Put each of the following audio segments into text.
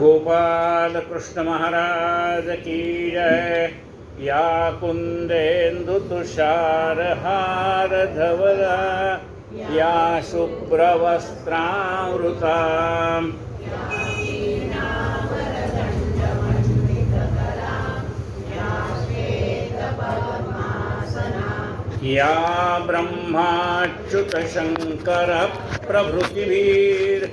गोपाल कृष्ण महाराज की जय। या कुंदेन्दु तुषार हार धवला या शुभ्रवस्त्रामृता या ब्रह्माच्युत शंकर प्रभृतिभिर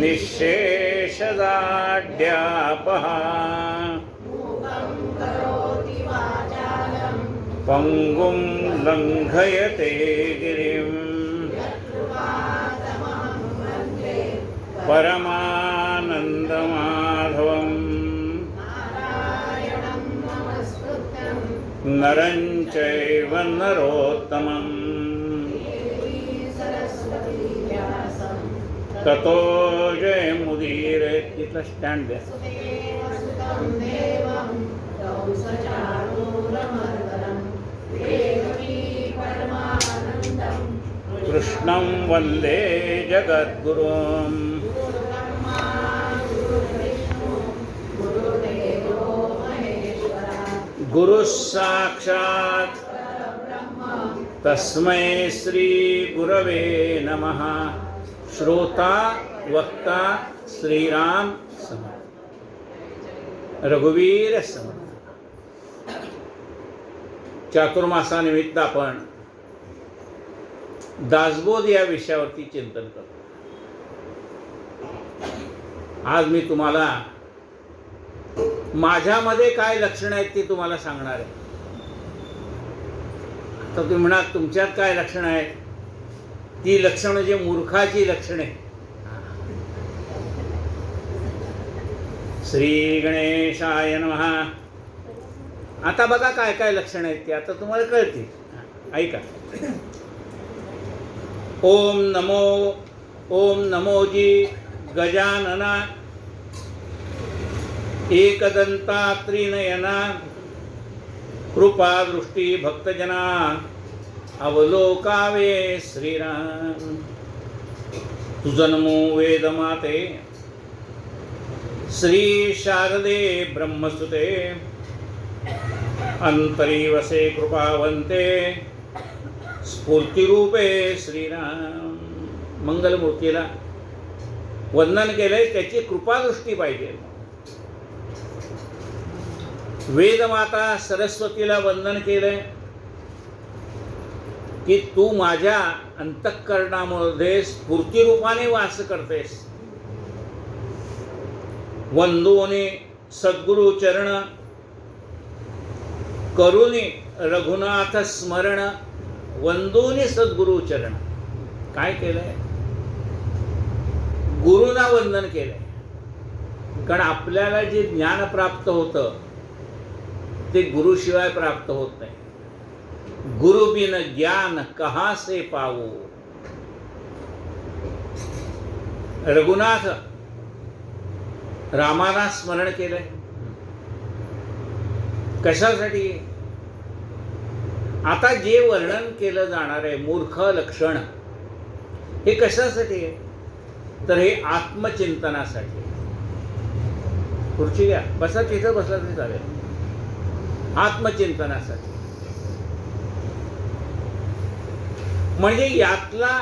निःशेषदाढ्यापहा पंगुं लंघयते गिरिं परमानन्दमाधवम् नरं चैव नरोत्तमम् ततो जयमुदीरयेत्। तिथलं स्टँड द्या. कृष्णं वन्दे जगद्गुरुं गुरुः साक्षात् तस्मै श्री गुरवे नमः। श्रोता वक्ता श्रीराम समर्थ, रघुवीर समर्थ. चातुर्मासानिमित्त आपण दासबोध या विषयावरती चिंतन करतो. आज मी तुम्हाला माझ्यामध्ये काय लक्षणं आहेत ती तुम्हाला सांगणार आहे. तर तुम्ही म्हणा तुमच्यात काय लक्षणं आहेत? ती लक्षणं म्हणजे मूर्खाची लक्षणे. श्री गणेशाय नमः. आता बघा काय काय लक्षणं आहेत ती आता तुम्हाला कळतील. ऐका. ओम नमो जी गजानना एकदंता त्रिनयना कृपा दृष्टी भक्तजना अवलोकावे श्रीराम. तुझनमो वेदमाते श्री शारदे ब्रह्मसुते अंतरी वसे कृपावंते स्फूर्तिरूपे श्रीराम. मंगलमूर्तीला वंदन केलंय, त्याची कृपादृष्टी पाहिजे. वेदमाता सरस्वतीला वंदन केलंय की तू माझ्या अंतःकरणामध्ये स्फूर्तिरूपाने वास करतेस. वंदोने सद्गुरु चरण करुणी रघुनाथ स्मरण. वंदोने सद्गुरु चरण. काय केलंय? गुरुना वंदन केलंय. कारण आपल्याला जे ज्ञान प्राप्त होतं ते गुरुशिवाय प्राप्त होत नाही. गुरु बिन ज्ञान कहाँ से पावो. रघुनाथ रामाला स्मरण केलंय. कशासाठी? आता जे वर्णन केलं जाणार आहे मूर्ख लक्षण, हे कशासाठी आहे? तर हे आत्मचिंतनासाठी. खुर्ची घ्या, बसा, तिथं बसला तरी चालेल. आत्मचिंतनासाठी. म्हणजे यातला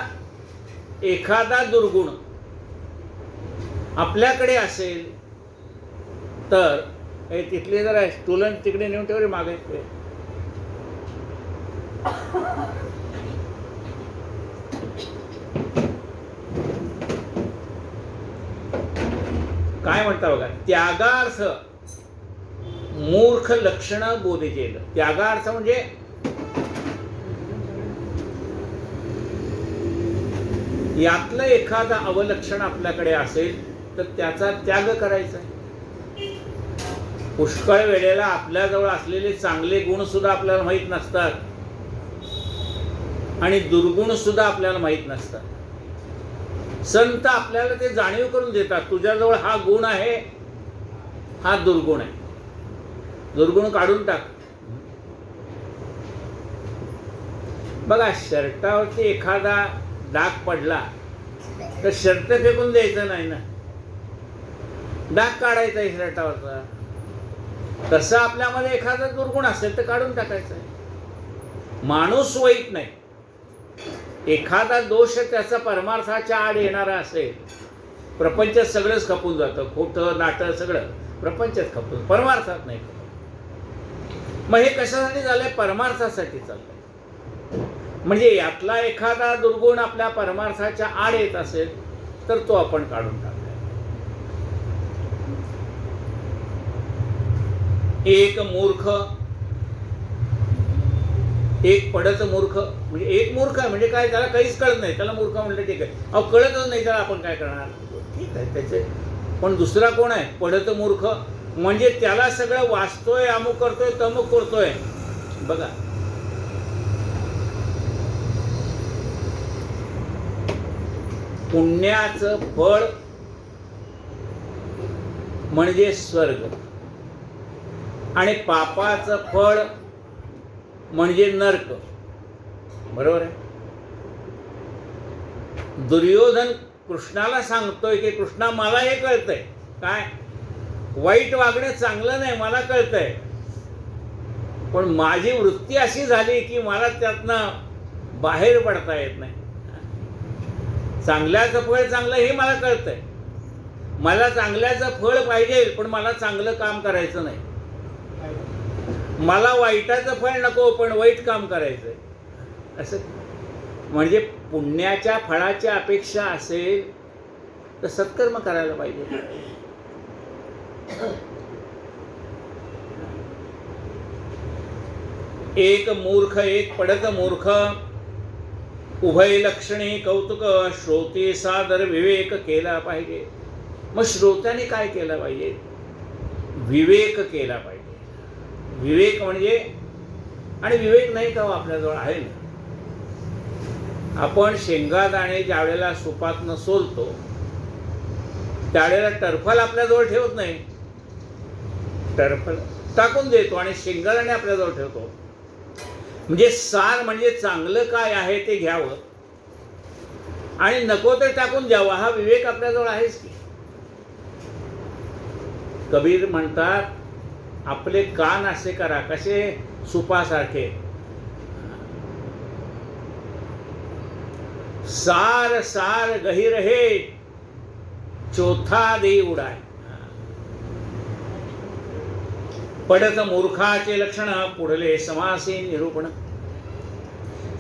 एखादा दुर्गुण आपल्याकडे असेल तर हे तिथले जरा स्टुलन तिकडे नेऊन ठेवले मागे. काय म्हणता बघा. त्यागार्थ मूर्ख लक्षण बोधे केलं. त्यागार्थ म्हणजे यातलं एखादं अवलक्षण आपल्याकडे असेल तर त्याचा त्याग करायचा. पुष्कळ वेळेला आपल्याजवळ असलेले चांगले गुण सुद्धा आपल्याला माहीत नसतात आणि दुर्गुण सुद्धा आपल्याला माहीत नसतात. संत आपल्याला ते जाणीव करून देतात. तुझ्याजवळ हा गुण आहे, हा दुर्गुण आहे, दुर्गुण काढून टाक. बघा, शर्टावरती एखादा डाग पडला तर शर्ट फेकून द्यायचं नाही ना, डाग काढायचा आहे शर्टावरचा. तसं आपल्यामध्ये एखादा दुर्गुण असेल तर काढून टाकायचा आहे. माणूस वाईट नाही. एखादा दोष त्याचा परमार्थाच्या आड येणारा असेल, प्रपंच सगळंच खपून जातं, खोटं नाटं सगळं प्रपंचात खपून, परमार्थात नाही. मग हे कशासाठी झालंय? परमार्थासाठी चाललंय. म्हणजे यातला एखादा दुर्गुण आपल्या परमार्थाच्या आड येत असेल तर तो आपण काढून टाकायचा. एक मूर्ख, एक पडत मूर्ख. म्हणजे एक मूर्ख आहे म्हणजे काय, त्याला काहीच कळत नाही, त्याला मूर्ख म्हणलं ठीक आहे. अहो, कळतच नाही त्याला, आपण काय करणार? ठीक आहे त्याचे. पण दुसरा कोण आहे? पडत मूर्ख, म्हणजे त्याला सगळं वाचतोय, अमुक करतोय, तमुक करतोय. बघा, पुण्याचं फळ म्हणजे स्वर्ग आणि पापाचं फळ म्हणजे नरक. बरोबर आहे? दुर्योधन कृष्णाला सांगतोय की कृष्णा, मला हे कळतंय, काय वाईट वागणं चांगलं नाही, मला कळतंय, पण माझी वृत्ती अशी झाली की मला त्यातनं बाहेर पडता येत नाही. चांगल्याचं फळ चांगलं हे मला कळतंय, मला चांगल्याचं फळ पाहिजे, पण मला चांगलं काम करायचं नाही. मला वाईटाचं फळ नको, पण वाईट काम करायचंय. असं म्हणजे पुण्याच्या फळाची अपेक्षा असेल तर सत्कर्म करायला पाहिजे. एक मूर्ख, एक पडत मूर्ख, उभय लक्षणे कौतुक, श्रोते सादर विवेक केला पाहिजे. मग श्रोत्याने काय केलं पाहिजे? विवेक केला पाहिजे. विवेक म्हणजे, आणि विवेक नाही का आपल्याजवळ आहे ना, आपण शेंगादाणे ज्या वेळेला सुपातनं सोलतो त्यावेळेला टरफल आपल्याजवळ ठेवत नाही, टरफल टाकून देतो आणि शेंगादाणे आपल्याजवळ ठेवतो. म्हणजे सार म्हणजे चांगलं काय आहे ते घ्यावं आणि नको ते टाकून द्यावं. हा विवेक आपल्याजवळ आहेच की. कबीर म्हणतात, आपले कान असे करा, कसे? सुपासारखे. सार सार गही रहे, चौथा दे उडाय. पडत मूर्खाचे लक्षण, पुढले समासे निरूपण.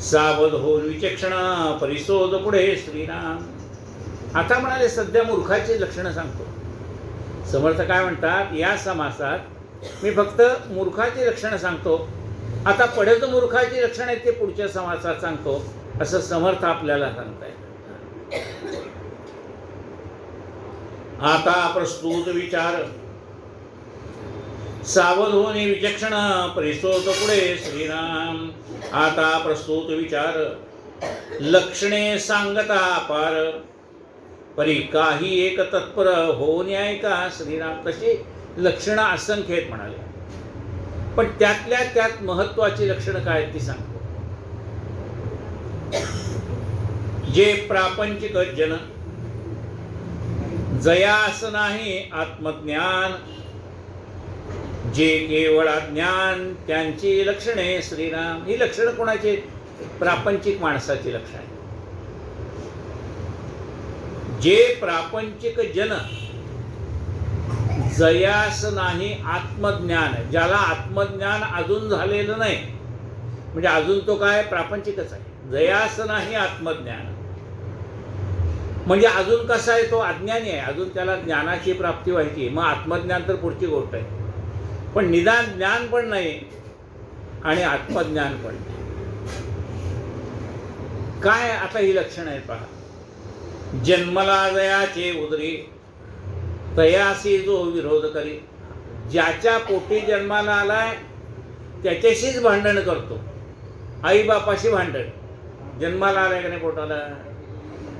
सावध हो विचक्षण, परिशोध पुढे श्रीराम. आता म्हणाले सध्या मूर्खाची लक्षणं सांगतो. समर्थ काय म्हणतात, या समासात मी फक्त मूर्खाची लक्षणं सांगतो, आता पडत मूर्खाची लक्षणं आहेत ते पुढच्या समासात सांगतो, असं समर्थ आपल्याला सांगताय. आता प्रस्तुत विचार, सावध होणे विचक्षण, परिशोध पुढे श्रीराम. आता प्रस्तुत विचार, लक्षणे सांगता पार, परी काही एक तत्पर हो न्याय का श्रीराम. तशी लक्षणं असंख्य आहेत म्हणाले, पण त्यातल्या त्यात महत्वाची लक्षणं काय आहेत ती सांगतो. जे प्रापंचिक जन, जयास नाही आत्मज्ञान, जे केवळ अज्ञान त्यांची लक्षणे श्रीराम. ही लक्षणं कोणाची? प्रापंचिक माणसाची लक्षणे. जे प्रापंचिक जन, जयास नाही आत्मज्ञान, ज्याला आत्मज्ञान अजून झालेलं नाही, म्हणजे अजून तो काय प्रापंचिकच आहे. जयास नाही आत्मज्ञान म्हणजे अजून कसा आहे, तो अज्ञानी आहे, अजून त्याला ज्ञानाची प्राप्ती व्हायची. मग आत्मज्ञान तर पुढची गोष्ट आहे, पण निदान ज्ञान पण नाही आणि आत्मज्ञान पण नाही. काय आता ही लक्षणं आहेत पहा. जन्मला जयाचे उदरी, तयासी जो विरोध करी. ज्याच्या पोटी जन्माला आलाय त्याच्याशीच भांडण करतो, आईबापाशी भांडण. जन्माला आलाय का नाही पोटाला,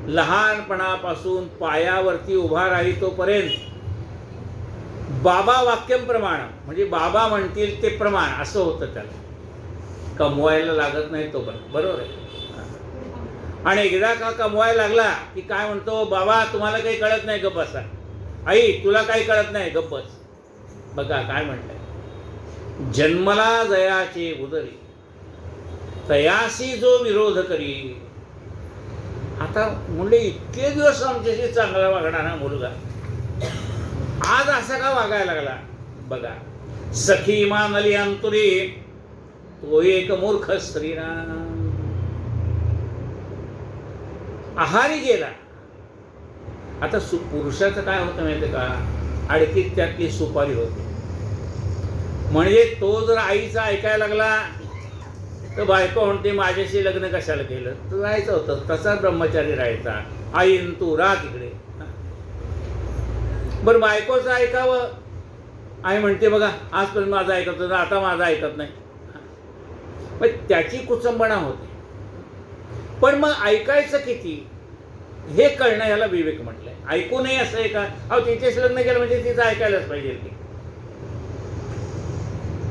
लहानपणापासून पायावरती उभा राहितोपर्यंत बाबा वाक्यम प्रमाण, म्हणजे बाबा म्हणतील ते प्रमाण असं होतं त्याला. कमवायला लागत नाही तो बरोबर आहे. आणि एकदा का कमवायला लागला की काय म्हणतो, बाबा तुम्हाला काही कळत नाही, गप्प बसा. आई तुला काही कळत नाही, गप्प बस. बघा काय म्हटलंय, जन्मला जयाचे उदरी तयासी जो विरोध करी. आता मुले इतके दिवस आमच्याशी चांगला वागणारा मुलगा आज असा का वागायला लागला. बघा, सखी मानली अंतुरी तो एक मूर्ख स्त्रीराम. आहारी गेला. आता पुरुषाचं काय होतं माहिती का, अडकीत त्यातली सुपारी होती. म्हणजे तो जर आईचा ऐकायला लागला तर बायको म्हणते माझ्याशी लग्न कशाला केलं, तर राहायचं होतं, तसा ब्रह्मचारी राहायचा. आईन तू राह तिकडे. बरं बायकोचं ऐकावं, आई म्हणते बघा आजपर्यंत माझं ऐकत होतं, आता माझं ऐकत नाही. पण त्याची कुचंबणा होते. पण मग ऐकायचं किती हे कळणं याला विवेक म्हटलंय. ऐकू नये असं आहे का, अहो तिच्याशी लग्न केलं म्हणजे तिचं ऐकायलाच पाहिजे की.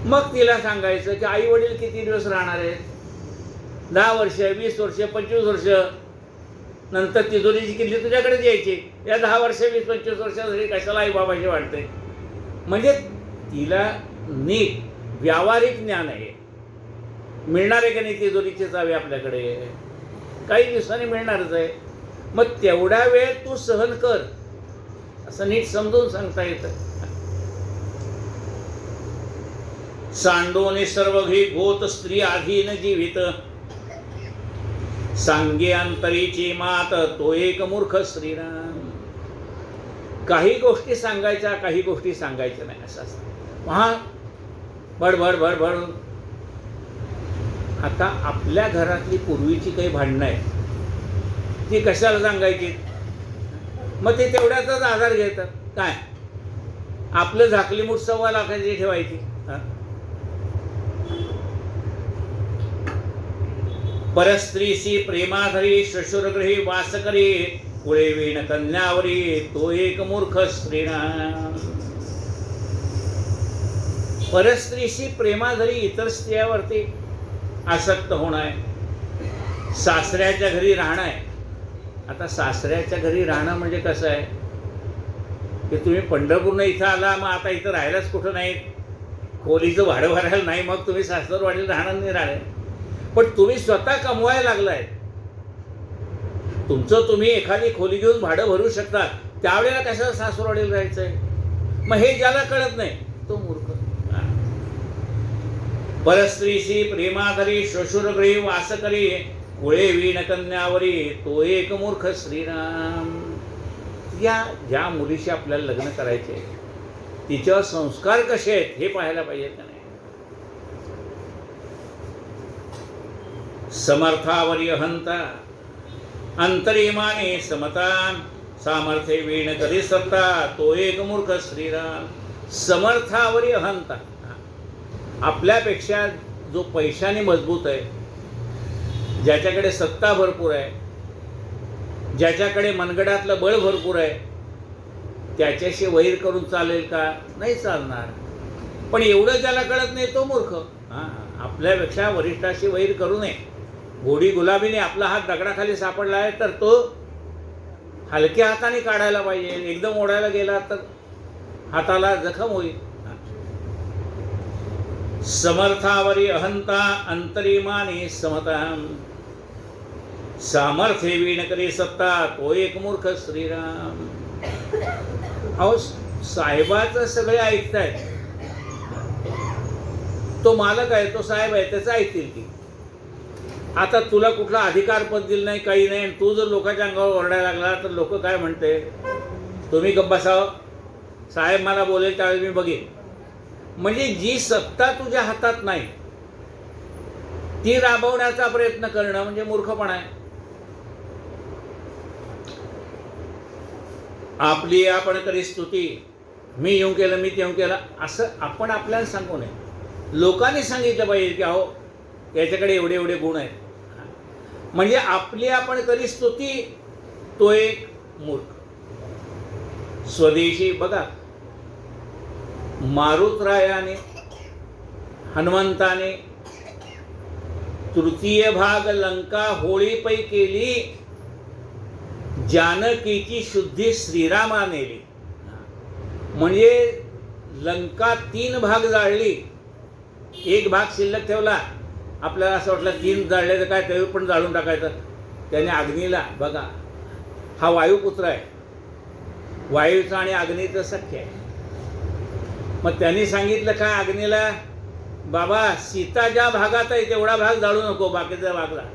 मग तिला सांगायचं की आई वडील किती दिवस राहणार आहेत, 10 वर्ष 20 वर्ष 25 वर्ष, नंतर तिजोरीची किल्ली तुझ्याकडेच यायची. या 10 वर्ष 20-25 वर्षासाठी कशाला आई बाबाशी वाटते. म्हणजे तिला नीट व्यावहारिक ज्ञान आहे. मिळणार आहे का नाही तिजोरीची चावी आपल्याकडे, काही दिवसांनी मिळणारच आहे. मग तेवढा वेळ तू सहन कर असं नीट समजून सांगता येतं. सांडोने सर्व घे गोत स्त्री आधीन जीवित सांगे अंतरीची मात तो एक मूर्ख श्रीराम. काही गोष्टी सांगायच्या, काही गोष्टी सांगायच्या नाही असं असतं. महा बडबड बडबड. आता आपल्या घरातली पूर्वीची काही भांडणं आहेत ती कशाला सांगायची. मग ते तेवढ्याचाच आधार घेतात. काय आपलं झाकली मूठ 1.25 लाखाची ठेवायची. परस्त्रीशी प्रेमाधरी श्वशुरगृही वास करी कुळे वीण कन्यावरी तो एक मूर्ख श्रीराम. परस्त्रीशी प्रेमाधरी इतर स्त्रियावरती आसक्त होणं आहे. सासऱ्याच्या घरी राहणं आहे. आता सासऱ्याच्या घरी राहणं म्हणजे कसं आहे की तुम्ही पंढरपूरनं इथं आला, मग आता इथं राहायलाच कुठं नाही, खोलीचं भाडं भरायला नाही, मग तुम्ही सासरवाडीला राहणार नाही राहिले. पण तुम्ही स्वतः कमवायला लागलाय, तुमचं तुम्ही एखादी खोली घेऊन भाडं भरू शकता, त्यावेळेला कशाला सासरवाडीला राहायचंय. मग हे ज्याला कळत नाही तो मूर्ख. परस्त्रीशी प्रेमाधरी श्वशुरगृही वास करी कुळे वीण कन्यावरी तो एक मूर्ख श्रीराम. या ज्या मुलीशी आपल्याला लग्न करायचे तिच्यावर संस्कार कसे आहेत हे पाहायला पाहिजे का नाही. समर्थावरी अहंता अंतरिमाने समता सामर्थ्य वीण कधी सत्ता तो एक मूर्ख श्रीराम. समर्थावरी अहंता, आपल्यापेक्षा जो पैशाने मजबूत आहे, ज्याच्याकडे सत्ता भरपूर आहे, ज्याच्याकडे मनगडातलं बळ भरपूर आहे, त्याच्याशी वैर करून चालेल का, नाही चालणार. पण एवढं ज्याला कळत नाही तो मूर्ख. आपल्यापेक्षा वरिष्ठाशी वैर करू नये. घोडी गुलाबीने आपला हात दगडाखाली सापडला आहे तर तो हलक्या हाताने काढायला पाहिजे. एकदम ओढायला गेला तर हाताला जखम होईल. समर्थावरी अहंता अंतरिमाने समता सामर्थ्य वीण करी सत्ता तो एक मूर्ख श्रीराम. अहो साहेबाचं सगळे ऐकतायत, तो मालक आहे, तो साहेब आहे, त्याचं ऐकतील की. आता तुला कुठला अधिकार पद दिलं नाही, काही नाही, तू जर लोकांच्या अंगावर ओरडायला लागला तर लोक काय म्हणते, तुम्ही गप्प बसावं, साहेब मला बोलेल त्यावेळी मी बघेन. म्हणजे जी सत्ता तुझ्या हातात नाही ती राबवण्याचा प्रयत्न करणं म्हणजे मूर्खपणा आहे. आपली आपण करी स्तुती, मी येऊन केलं, मी तेऊन केलं, असं आपण आपल्याला सांगू नये. लोकांनी सांगितलं पाहिजे की अहो याच्याकडे एवढे एवढे गुण आहेत. म्हणजे आपली आपण करी स्तुती तो एक मूर्ख. स्वदेशी बघा, मारुतरायाने, हनुमंताने तृतीय भाग लंका होळीपै केली, जानकीची शुद्धी श्रीरामा नेली. म्हणजे लंका 3 भाग जाळली, 1 भाग शिल्लक ठेवला. आपल्याला असं वाटलं 3 जाळले तर काय ते पण जाळून टाकायचं. त्याने अग्नीला, बघा हा वायुपुत्र आहे, वायूचं आणि अग्नीचं सख्य आहे. मग त्यांनी सांगितलं काय अग्नीला, बाबा सीता ज्या भागात आहे तेवढा भाग जाळू नको, बाकीचा भाग जाळ.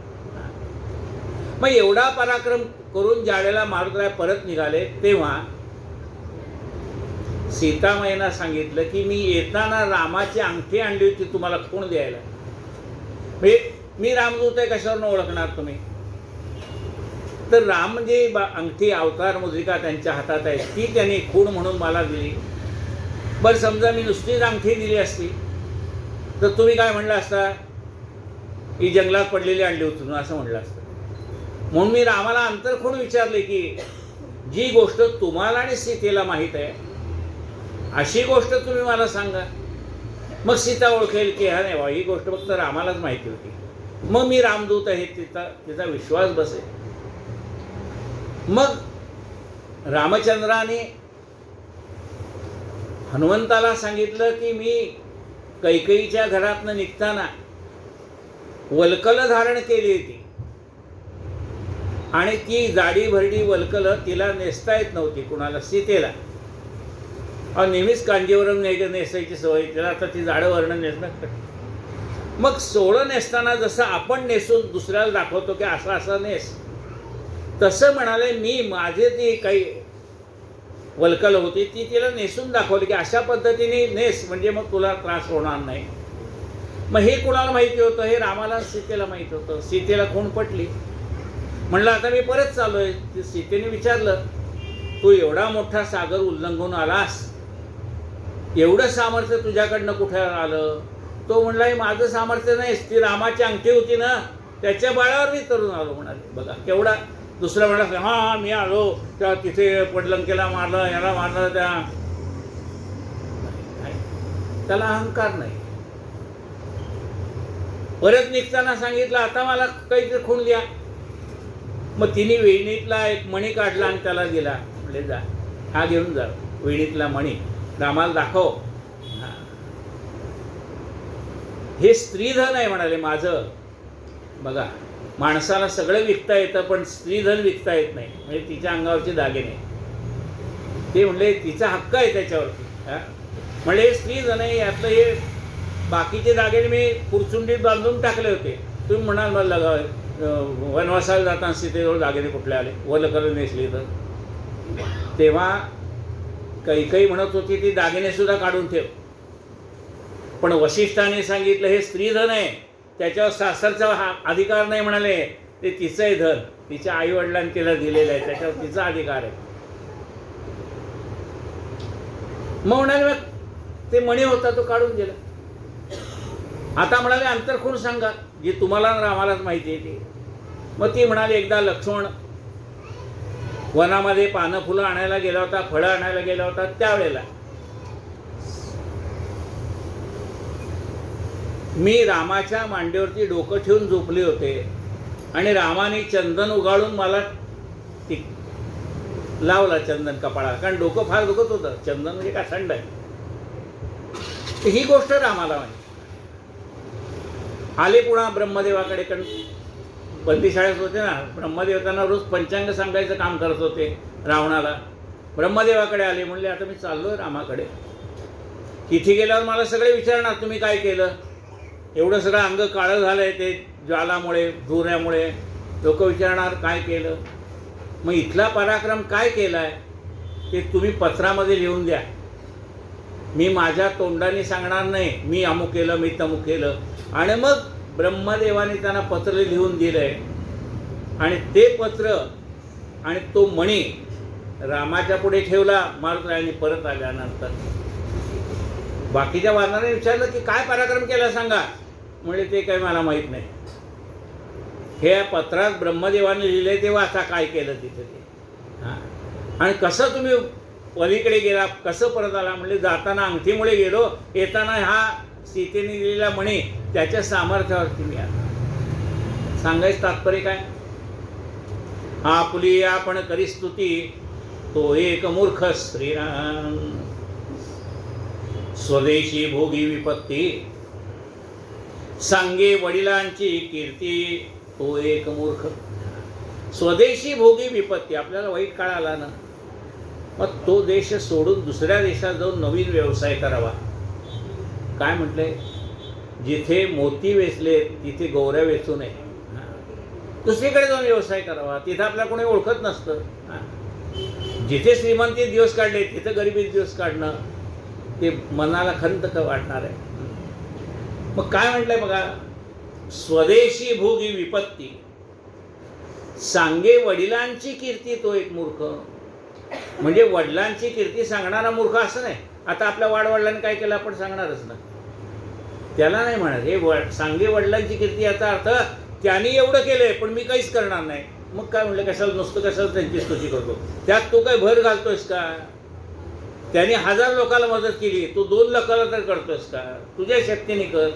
मग एवढा पराक्रम करून ज्यावेळेला मारुतराय परत निघाले तेव्हा सीतामाईंना सांगितलं की मी येताना रामाची अंगठी आणली होती तुम्हाला खूण द्यायला. मी रामदूत आहे कशावरून ओळखणार तुम्ही? तर राम जे अंगठी अवतार मुद्रिका त्यांच्या हातात आहे ती त्यांनी खूण म्हणून मला दिली. बरं समजा मी नुसतीच अंगठी दिली असती तर तुम्ही काय म्हणलं असता, ही जंगलात पडलेली आणली होती असं म्हणलं असतं. म्हणून मी रामाला अंतरखूण विचारले की जी गोष्ट तुम्हाला आणि सीतेला माहीत आहे अशी गोष्ट तुम्ही मला सांगा, मग सीता ओळखेल की हा नाही ही गोष्ट फक्त रामालाच माहिती होती, मग मी रामदूत आहे तिचा विश्वास बसेल. मग रामचंद्राने हनुमंताला सांगितलं की मी कैकेयीच्या घरातनं निघताना वल्कल धारण केली होती आणि ती जाडी भरडी वल्कल तिला नेसता येत नव्हती कुणाला, सीतेला. नेहमीच कांजीवरम नेसायची सवय तिला, आता ती जाडं वर्ण नेसणं. मग सोळं नेसताना जसं आपण नेसून दुसऱ्याला दाखवतो की असं असं नेस, तसं म्हणाले मी माझे ती काही वल्कल होती ती तिला नेसून दाखवली की अशा पद्धतीने नेस म्हणजे मग तुला त्रास होणार नाही. मग हे कुणाला माहिती होतं? हे रामाला सीतेला माहीत होतं. सीतेला खूण पटली. म्हणलं आता मी परत चालू आहे. सीतेने विचारलं तू एवढा मोठा सागर उल्लंघून आलास, एवढं सामर्थ्य तुझ्याकडनं कुठे आलं? तो म्हणला हे माझं सामर्थ्य नाही, ती रामाची अंगठी होती ना त्याच्या बळावर मी तरुण आलो म्हणाले. बघा केवढा. दुसरा म्हणाला हां मी आलो त्या तिथे पडलंकेला मारलं, याला मारलं, त्याला अहंकार नाही. परत निघताना सांगितलं आता मला काहीतरी खूण द्या. मग तिने वेणीतला एक मणी काढला आणि त्याला दिला. म्हणजे जा हा घेऊन जा वेणीतला मणी, रामाला दाखव. हे स्त्रीधन आहे म्हणाले माझं. बघा माणसाला सगळं विकता येतं पण स्त्रीधन विकता येत नाही. म्हणजे तिच्या अंगावरचे दागिने ते म्हणले तिचा हक्क आहे त्याच्यावरती. म्हणजे हे स्त्रीधन आहे, यातलं हे बाकीचे दागिने मी पुरचुंडीत बांधून टाकले होते. तुम्ही म्हणाल मला वनवासाला जाताना सीतेजवळ दागिने कुठले आले, वल्कल नेसली तर? तेव्हा कैकेयी म्हणत होती ती दागिने सुद्धा काढून ठेव. पण वशिष्ठाने सांगितलं हे स्त्रीधन आहे, त्याच्यावर सासरचा अधिकार नाही म्हणाले. ते तिचंही धन, तिच्या आई वडिलांनी तिला दिलेलं आहे, त्याच्यावर तिचा अधिकार आहे. मग म्हणाले मग ते मणी होता तो काढून गेला. आता म्हणाले अंतरखूण सांगा जी तुम्हाला रामालाच माहिती आहे ती. मग ती म्हणाली एकदा लक्ष्मण वनामध्ये पानं फुलं आणायला गेला होता, फळं आणायला गेला होता. त्यावेळेला मी रामाच्या मांडीवरती डोकं ठेवून झोपले होते आणि रामाने चंदन उगाळून मला लावला चंदन कपाळाला, कारण डोकं फार दुखत होतं. चंदन म्हणजे काय थंड आहे. ही गोष्ट रामाला माहिती. आले पुन्हा ब्रह्मदेवाकडे, कारण बंदीशाळेत होते ना. ब्रह्मदेव त्यांना रोज पंचांग सांगायचं काम करत होते रावणाला. ब्रह्मदेवाकडे आले, म्हणले आता मी चाललोय रामाकडे. तिथे गेल्यावर मला सगळे विचारणार तुम्ही काय केलं. एवढं सगळं अंग काळं झालंय ते ज्वालामुळे, धुऱ्यामुळे. लोक विचारणार काय केलं. मग इथला पराक्रम काय केलाय ते तुम्ही पत्रामध्ये लिहून द्या. मी माझ्या तोंडाने सांगणार नाही मी अमुक केलं मी तमुक केलं. आणि मग ब्रह्मदेवाने त्यांना पत्र लिहून दिलंय. आणि ते पत्र आणि तो मणी रामाच्या पुढे ठेवला मारुतरायांनी परत आल्यानंतर. बाकीच्या वानराने विचारलं की काय पराक्रम केला सांगा. म्हणजे ते काही मला माहीत नाही. हे पत्रात ब्रह्मदेवाने लिहिले तेव्हा आता काय केलं तिथे ते. हां आणि कसं तुम्ही पलीकडे गेला, कसं परत आला. म्हणजे जाताना अंगठीमुळे गेलो, येताना हा सीतेने दिलेला मणी त्याच्या सामर्थ्यावरती मी आला. सांगायचं तात्पर्य काय? आपुली आपण करी स्तुती, तो एक मूर्ख श्रीराम. स्वदेशी भोगी विपत्ती, सांगे वडिलांची कीर्ती, तो एक मूर्ख. स्वदेशी भोगी विपत्ती, आपल्याला वाईट काळ आला ना, मग तो देश सोडून दुसऱ्या देशात जाऊन नवीन व्यवसाय करावा. काय म्हटलंय? जिथे मोती वेचले तिथे गौऱ्या वेचू नये. दुसरीकडे जाऊन व्यवसाय करावा, तिथं आपल्याला कोणी ओळखत नसतं. जिथे श्रीमंती दिवस काढले तिथं गरिबी दिवस काढणं ते मनाला खंत वाटणार आहे. मग काय म्हटलंय बघा, स्वदेशी भोगी विपत्ती, सांगे वडिलांची कीर्ती, तो एक मूर्ख. म्हणजे वडिलांची कीर्ती सांगणारा मूर्ख असं नाही. आता आपल्या वाडवडिलांनी काय केलं आपण सांगणारच ना, त्याला नाही म्हणत. हे सांगे वडिलांची कीर्ती याचा अर्थ त्यांनी एवढं केलंय पण मी काहीच करणार नाही. मग काय म्हटलं, कशाला नुसतं कशाला त्यांची स्तुती करतो? त्यात तू काय भर घालतोयस का? त्यांनी 1000 लोकांना मदत केली, तू 2 लोकांना तर करतोयस का? तुझ्या शक्तीने कर.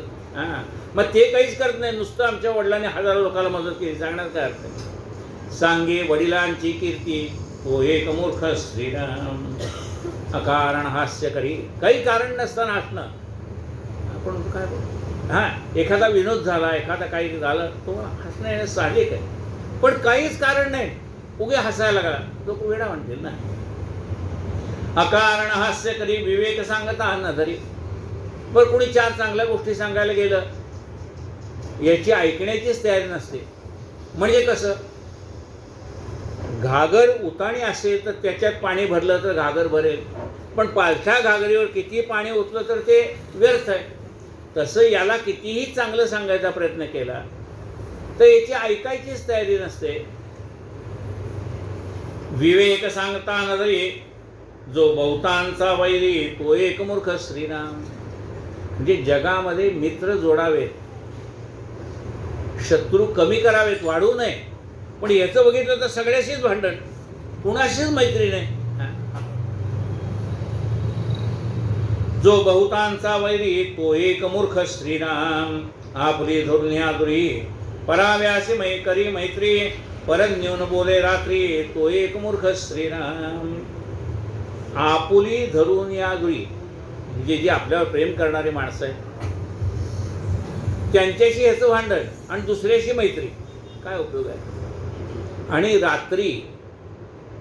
मग ते काहीच करत नाही, नुसतं आमच्या वडिलांनी 1000 लोकांना मदत केली, सांगण्यात काय अर्थ आहे? सांगे वडिलांची कीर्ती, तो एक मूर्ख श्रीराम. अकारण हास्य करी, काही कारण नसताना हसणं. आपण काय एखादा विनोद झाला, एखादा काही झालं, तो हसणं येणं साहजिक आहे. पण काहीच कारण नाही, उगे हसायला लागला, लोक वेडा म्हणतील ना. अकारण हास्य करी, विवेक सांगता न धरी. बरं, कोणी 4 चांगल्या गोष्टी सांगायला गेलं, याची ऐकण्याचीच तयारी नसते. म्हणजे कसं, घागर उताणी असेल तर त्याच्यात पाणी भरलं तर घागर भरेल, पण पालथ्या घागरीवर किती पाणी ओतलं तर ते व्यर्थ आहे. तसं याला कितीही चांगलं सांगायचा प्रयत्न केला तर याची ऐकायचीच तयारी नसते. विवेक सांगता न धरी, जो बहुतांचा वैरी, तो एक मूर्ख श्रीराम. म्हणजे जगामध्ये मित्र जोडावेत, शत्रू कमी करावेत, वाढवू नये. पण याचं बघितलं तर सगळ्याशीच भांडण, कुणाशीच मैत्री नाही. जो बहुतांचा वैरी, तो एक मूर्ख श्रीराम. आपुली धरून आदुरी, पराव्यासी मै करी मैत्री, परन्यून बोले रात्री, तो एक मूर्ख श्रीराम. आपुली धरून या दुरी, म्हणजे जी आपल्यावर प्रेम करणारी माणसं आहेत त्यांच्याशी ह्याचं भांडण आणि दुसऱ्याशी मैत्री, काय उपयोग आहे? आणि रात्री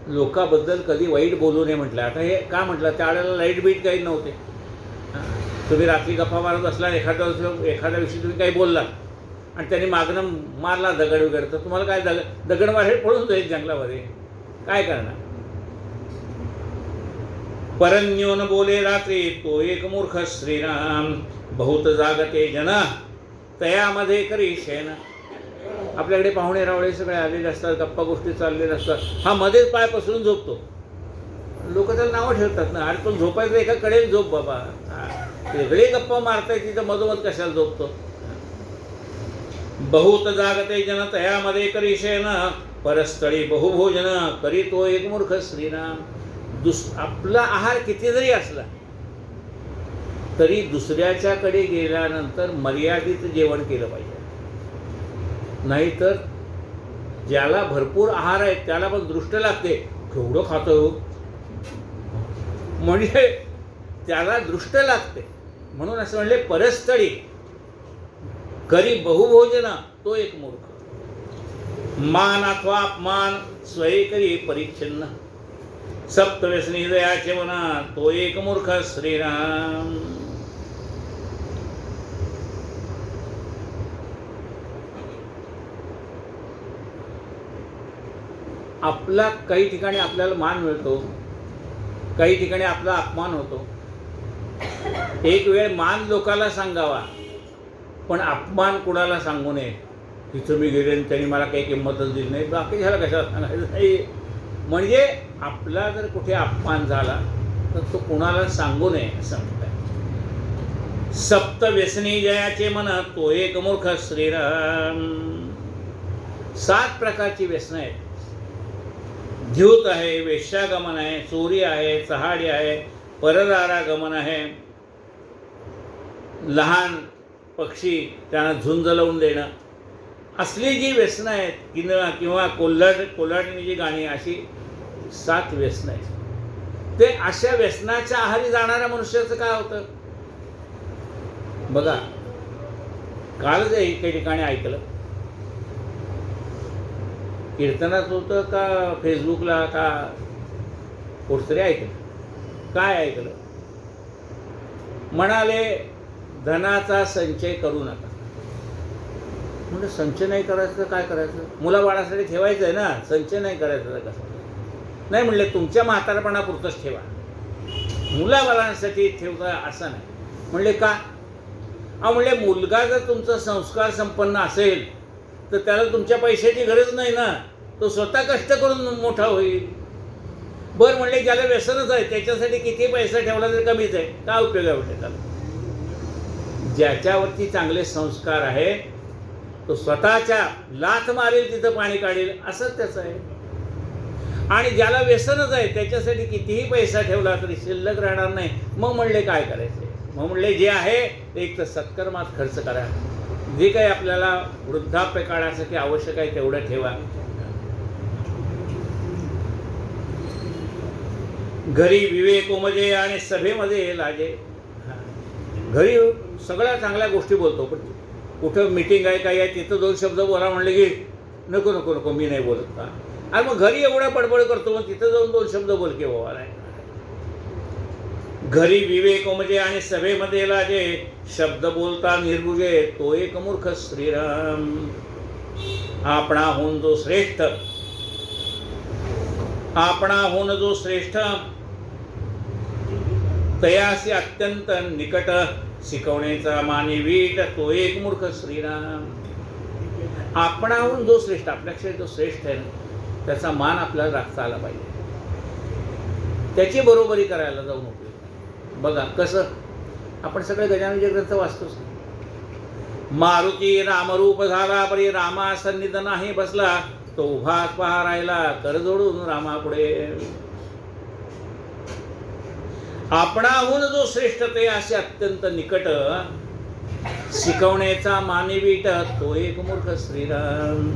लोकांबद्दल कधी वाईट बोलू नये म्हटलं. आता हे का म्हटलं, त्यावेळेला लाईट बीट काही नव्हते. तुम्ही रात्री गप्पा मारत असला, एखाद्या विषयी तुम्ही काही बोलला आणि त्यांनी मागणं मारला दगड वगैरे, तर तुम्हाला काय दगड मारे पळून जाईल जंगलामध्ये, काय करणार? परन्योन बोले रात्री, तो एक मूर्ख श्रीराम. बहुत जागते जन, तयामध्ये करी शेन. आपल्याकडे पाहुणे रावळे सगळे आलेले असतात, गप्पा गोष्टी चाललेल्या असतात, हा मध्येच पाय पसरून झोपतो. लोक त्याला नावं ठेवतात ना, अरे पण झोपायचं एका कडेला झोप बाबा, वेगळे गप्पा मारताय तिथं मधोमध कशाला झोपतो? बहुत जागते जन, तयामध्ये करी शेन, परस्थळी बहुभोजन करी, तो एक मूर्ख श्रीराम. आपला आहार किती जरी असला तरी दुसऱ्याच्याकडे गेल्यानंतर मर्यादित जेवण केलं पाहिजे. नाहीतर ज्याला भरपूर आहार आहे त्याला पण दृष्ट लागते, केवढं खातो म्हणजे त्याला दृष्ट लागते. म्हणून असं म्हणले, परस्थळी करी बहुभोजन, तो एक मूर्ख. मान अथवा अपमान स्वये करी परिच्छिन्न, सप्तव्यसनी दयाचे मना, तो एक मूर्ख श्रीराम. आपला काही ठिकाणी आपल्याला मान मिळतो, काही ठिकाणी आपला अपमान होतो. एक वेळ मान लोकाला सांगावा पण अपमान कुणाला सांगू नये. तिथं मी गेले आणि त्यांनी मला काही किंमतच दिली नाही, बाकी ह्याला कशाला सांगायचं नाही. म्हणजे आपला जर कुठे अपमान झाला तर तो कुणाला सांगू नये असं म्हणतात. सप्तव्यसनी जयाचे मन, तो एक मूर्ख श्रीराम. 7 प्रकारची व्यसनं आहेत. द्यूत आहे, वेश्यागमन आहे, चोरी आहे, चहाडी आहे, परदारागमन आहे, लहान पक्षी त्यांना झुंज लावून देणं, असली जी व्यसनं आहेत किंवा कोल्हाटणी जी गाणी, अशी 7 व्यसनं आहेत. ते अशा व्यसनाच्या आहारी जाणाऱ्या मनुष्याचं काय होतं बघा. कालच एके ठिकाणी ऐकलं, कीर्तनात होतं का फेसबुकला का कुठतरी ऐकलं. काय ऐकलं, म्हणाले धनाचा संचय करू नका. म्हणजे संचय नाही करायचं तर काय करायचं, मुलाबाळासाठी ठेवायचं आहे ना, संचय नाही करायचं तर कसं. नाही म्हणले तुमच्या म्हातारपणापुरतंच ठेवा, मुलाबाळांसाठी ठेवता असं नाही. म्हणले का? म्हणले मुलगा जर तुमचा संस्कार संपन्न असेल तर त्याला तुमच्या पैशाची गरज नाही ना, तो स्वतः कष्ट करून मोठा होईल. बरं म्हणले ज्याला व्यसनच आहे त्याच्यासाठी किती पैसा ठेवला तरी कमीच आहे, काय उपयोग आहे म्हणले त्याला. ज्याच्यावरती चांगले संस्कार आहे तो स्वतःच्या लाथ मारेल तिथं पाणी काढेल, असंच त्याचं आहे. आणि ज्याला व्यसनच आहे त्याच्यासाठी कितीही पैसा ठेवला तरी शिल्लक राहणार नाही. मग म्हणले काय करायचे? मग म्हणले जे आहे ते एक तर सत्कर्मात खर्च करा, जे काही आपल्याला वृद्धाप्य काळासाठी आवश्यक आहे तेवढं ठेवा. घरी विवेक उमजे आणि सभेमध्ये लाजे. घरी सगळ्या चांगल्या गोष्टी बोलतो, पण कुठं मीटिंग आहे काय आहे तिथं 2 शब्द बोला म्हणले की नको नको नको मी नाही बोलत का. आणि मग घरी एवढा बडबड करतो, मग तिथं जाऊन 2 शब्द बोल की बाबा नाही. घरी विवेक उमजे आणि सभेमध्ये लाजे, शब्द बोलता निर्बुजे तो एक मूर्ख श्रीराम. आपणाहून जो श्रेष्ठ, आपणाहून जो श्रेष्ठ तयासी अत्यंत निकट, शिकवण्याचा माने वीट तो एक मूर्ख श्रीराम. आपणाहून जो श्रेष्ठ, आपल्यापेक्षा जो श्रेष्ठ आहे ना त्याचा मान आपल्याला राखता आला पाहिजे, त्याची बरोबरी करायला जाऊ नको. बघा कसं आपण सगळे गजाननचे ग्रंथ वाचतोच. मारुती रामरूप झाला परी रामा सन्निध नाही बसला, तो उभाच पहा राहिला कर जोडून रामापुढे. आपणाहून जो श्रेष्ठ ते असे अत्यंत निकट, शिकवण्याचा मानवीट तो एक मूर्ख श्रीराम.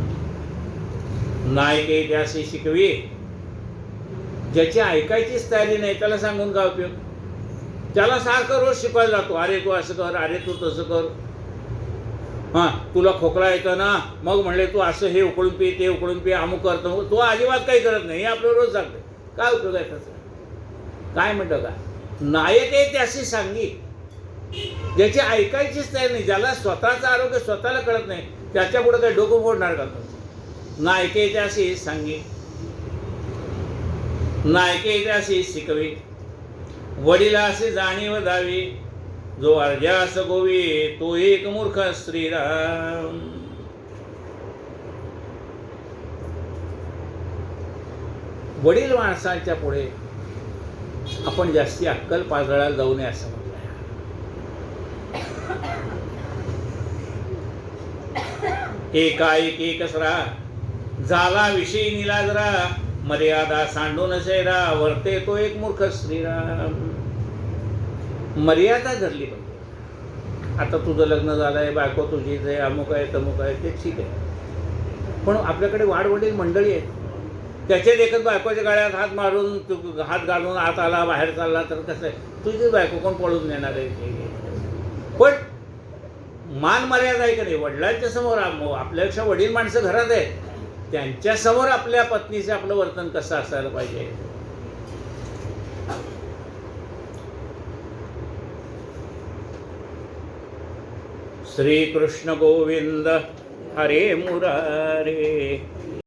नायके त्याशी शिकवी, ज्याची ऐकायचीच तयारी नाही त्याला सांगून काय उपयोग. त्याला सारखं रोज शिकवायला जातो, अरे तू असं कर, अरे तू तसं कर. तुला खोकला येतं ना, मग म्हणले तू असं हे उकळून पी, ते उकळून पी, अमुक करतो. तो अजिबात काही करत नाही, हे आपलं रोज सांगते. काय उपयोग आहे त्याचा? काय म्हणतं का? नायके त्याशी सांगी, ज्याची ऐकायचीच तयारी नाही, ज्याला स्वतःचं आरोग्य स्वतःला कळत नाही, त्याच्या पुढे काही डोकं फोडणार का? नायके त्याशी सांगी, नायके त्याशी शिकवी, वडिलाशी जाणीव दावी, जो अर्जास गोवी तो एक मूर्ख श्रीराम. वडील माणसांच्या पुढे आपण जास्ती अक्कल पाजळायला जाऊ नये असं म्हटलंय. एकाएक एकसरा झाला विषयी निलाजरा, मर्यादा सांडून शैरा वर्ते तो एक मूर्ख श्रीराम. मर्यादा धरली पाहिजे. आता तुझं लग्न झालंय, बायको तुझीच आहे, अमुक आहे तमुक आहे, ते ठीक आहे. पण आपल्याकडे वाडवडील मंडळी आहेत, त्याच्या देखत बायकोच्या गाड्यात हात मारून हात घालून आत आला बाहेर चालला तर कसं आहे, तुझी बायको कोण पळून नेणार आहे. पण मान मर्यादा आहे का नाही. वडिलांच्या समोर आपल्यापेक्षा वडील माणसं घरात आहेत, त्यांच्या समोर आपल्या पत्नीचे आपलं वर्तन कसं असायला पाहिजे. श्री कृष्ण गोविंद हरे मुरारे.